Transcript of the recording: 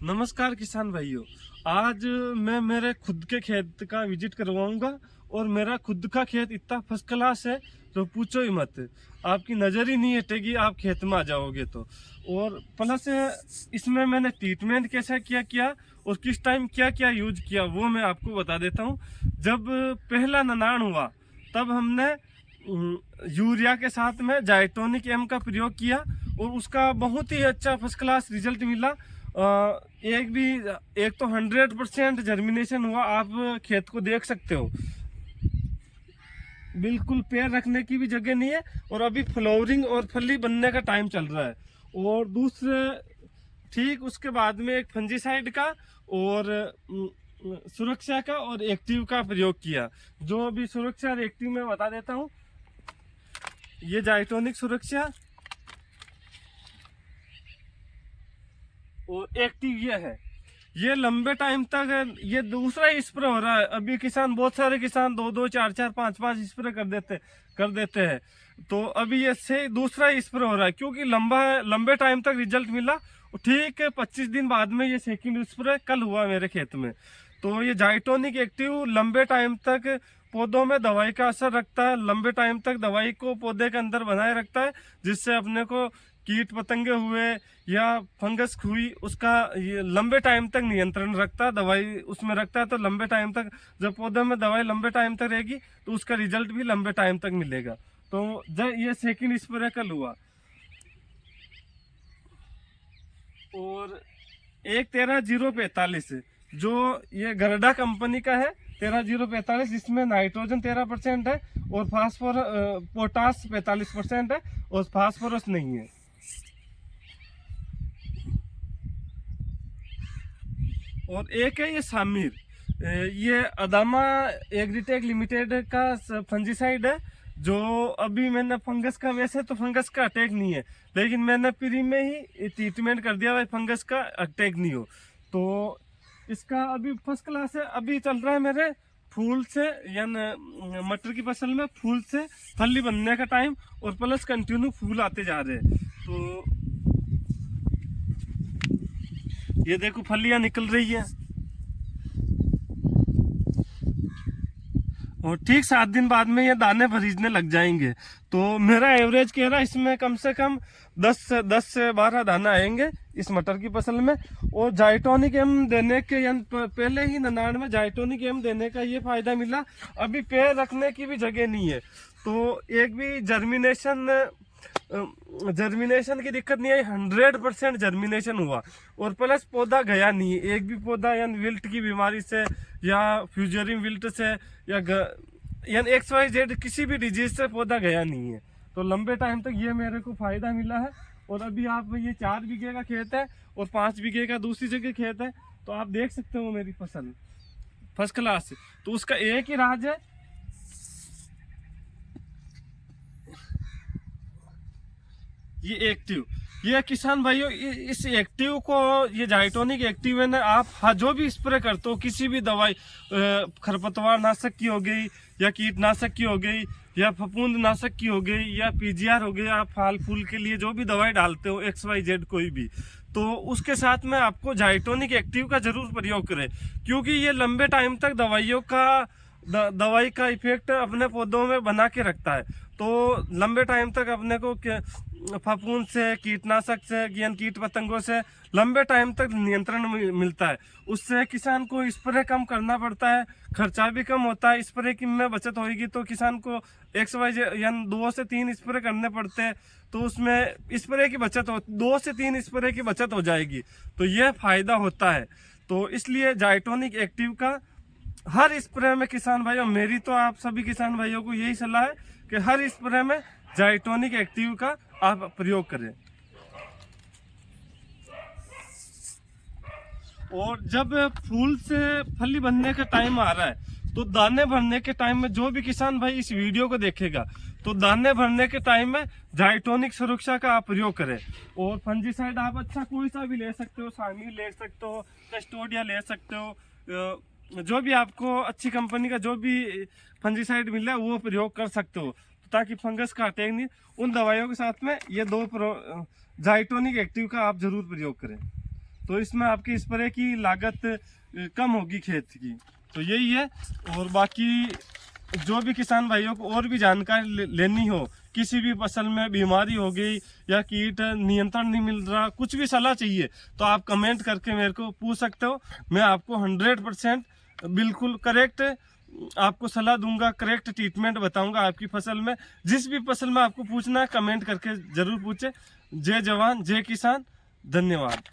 नमस्कार किसान भाइयों। आज मैं मेरे खुद के खेत का विजिट करवाऊंगा और मेरा खुद का खेत इतना फर्स्ट क्लास है तो पूछो ही मत। आपकी नज़र ही नहीं हटेगी आप खेत में आ जाओगे तो। और प्लस इसमें मैंने ट्रीटमेंट कैसा किया और किस टाइम क्या क्या यूज किया वो मैं आपको बता देता हूँ। जब पहला निनाण हुआ तब हमने यूरिया के साथ में जाइटोनिक एम का प्रयोग किया और उसका बहुत ही अच्छा फर्स्ट क्लास रिजल्ट मिला। एक तो 100% जर्मिनेशन हुआ, आप खेत को देख सकते हो, बिल्कुल पैर रखने की भी जगह नहीं है और अभी फ्लावरिंग और फली बनने का टाइम चल रहा है। और दूसरे ठीक उसके बाद में एक फंजीसाइड का और सुरक्षा का और एक्टिव का प्रयोग किया। जो अभी सुरक्षा और एक्टिव में बता देता हूँ। ये जाइटोनिक सुरक्षा और एक्टिव ये है। ये लंबे टाइम तक ये दूसरा स्प्रे हो रहा है। अभी किसान बहुत सारे किसान 2-2 4-4 5-5 स्प्रे कर देते हैं। तो अभी ये से दूसरा स्प्रे हो रहा है क्योंकि लंबे टाइम तक रिजल्ट मिला। ठीक 25 दिन बाद में ये सेकंड स्प्रे कल हुआ मेरे खेत में। तो ये जाइटोनिक एक्टिव लंबे टाइम तक पौधों में दवाई का असर रखता है, लंबे टाइम तक दवाई को पौधे के अंदर बनाए रखता है, जिससे अपने को कीट पतंगे हुए या फंगस हुई उसका ये लंबे टाइम तक नियंत्रण रखता है। दवाई उसमें रखता है तो लंबे टाइम तक जब पौधे में दवाई लंबे टाइम तक रहेगी तो उसका रिजल्ट भी लंबे टाइम तक मिलेगा। तो जब ये सेकंड स्प्रे कल हुआ और एक 13-045 जो ये गरडा कंपनी का है 13-045, इसमें नाइट्रोजन 13% है और पोटास 45% है और फास्फोरस नहीं है। और एक है ये सामीर, ये अदामा एग्रीटेक लिमिटेड का फंजीसाइड है। जो अभी मैंने फंगस का, वैसे तो फंगस का अटैक नहीं है लेकिन मैंने प्री में ही ट्रीटमेंट कर दिया भाई फंगस का अटैक नहीं हो। तो इसका अभी फर्स्ट क्लास है। अभी चल रहा है मेरे फूल से यानी मटर की फसल में फूल से फली बनने का टाइम और प्लस कंटिन्यू फूल आते जा रहे हैं। तो ये देखो फलियां निकल रही है और ठीक 7 दिन बाद में ये दाने भरीजने लग जाएंगे। तो मेरा एवरेज कह रहा है इसमें कम से कम 10 से 12 दाना आएंगे इस मटर की फसल में। और जाइटोनिक एम देने के पहले ही निनाण में जाइटोनिक एम देने का ये फायदा मिला, अभी पैर रखने की भी जगह नहीं है तो एक भी जर्मिनेशन की दिक्कत नहीं आई। 100% जर्मिनेशन हुआ और प्लस पौधा गया नहीं, एक भी पौधा यानी विल्ट की बीमारी से या फ्यूजरिंग विल्ट से या यानी XYZ किसी भी डिजीज से पौधा गया नहीं है। तो लंबे टाइम तक ये मेरे को फायदा मिला है। और अभी आप ये 4 बीघे का खेत है और 5 बीघे का दूसरी जगह खेत है तो आप देख सकते हो मेरी फसल फर्स्ट क्लास है। तो उसका एक ही राज है, ये एक्टिव। ये किसान भाइयों इस एक्टिव को, ये जाइटोनिक एक्टिव है ना, आप जो भी स्प्रे करते हो किसी भी दवाई, खरपतवार नाशक की हो गई या कीटनाशक की हो गई या फफूंद नाशक की हो गई या PGR हो गई, आप फल फूल के लिए जो भी दवाई डालते हो XYZ कोई भी, तो उसके साथ में आपको जाइटोनिक एक्टिव का जरूर प्रयोग करें क्योंकि ये लंबे टाइम तक दवाई का इफेक्ट अपने पौधों में बना के रखता है। तो लंबे टाइम तक अपने को फफूंद से, कीटनाशक से, कीट पतंगों से लंबे टाइम तक नियंत्रण मिलता है। उससे किसान को स्प्रे कम करना पड़ता है, खर्चा भी कम होता है। स्प्रे की में बचत होगी तो किसान को XYZ यानी 2 से 3 स्प्रे करने पड़ते हैं तो उसमें स्प्रे की बचत 2 से 3 स्प्रे की बचत हो जाएगी। तो यह फायदा होता है। तो इसलिए जाइटोनिक एक्टिव का हर स्प्रे में किसान भाइयों, मेरी तो आप सभी किसान भाइयों को यही सलाह है कि हर स्प्रे में जाइटोनिक एक्टिव का आप प्रयोग करें। और जब फूल से फली बनने का टाइम आ रहा है तो दाने भरने के टाइम में जो भी किसान भाई इस वीडियो को देखेगा तो दाने भरने के टाइम में जाइटोनिक सुरक्षा का आप प्रयोग करें। और फंजीसाइड आप अच्छा कोई सा भी ले सकते हो, सामीर ले सकते हो, कस्टोडिया ले सकते हो, जो भी आपको अच्छी कंपनी का जो भी फंजीसाइड मिल रहा है वो प्रयोग कर सकते हो ताकि फंगस का अटैक नहीं। उन दवाइयों के साथ में ये 2 जाइटोनिक एक्टिव का आप जरूर प्रयोग करें। तो इसमें आपकी स्प्रे की लागत कम होगी खेत की। तो यही है। और बाकी जो भी किसान भाइयों को और भी जानकारी लेनी हो, किसी भी फसल में बीमारी हो गई या कीट नियंत्रण नहीं मिल रहा, कुछ भी सलाह चाहिए तो आप कमेंट करके मेरे को पूछ सकते हो। मैं आपको 100% बिल्कुल करेक्ट आपको सलाह दूंगा, करेक्ट ट्रीटमेंट बताऊंगा आपकी फसल में। जिस भी फसल में आपको पूछना है कमेंट करके जरूर पूछे। जय जवान जय किसान, धन्यवाद।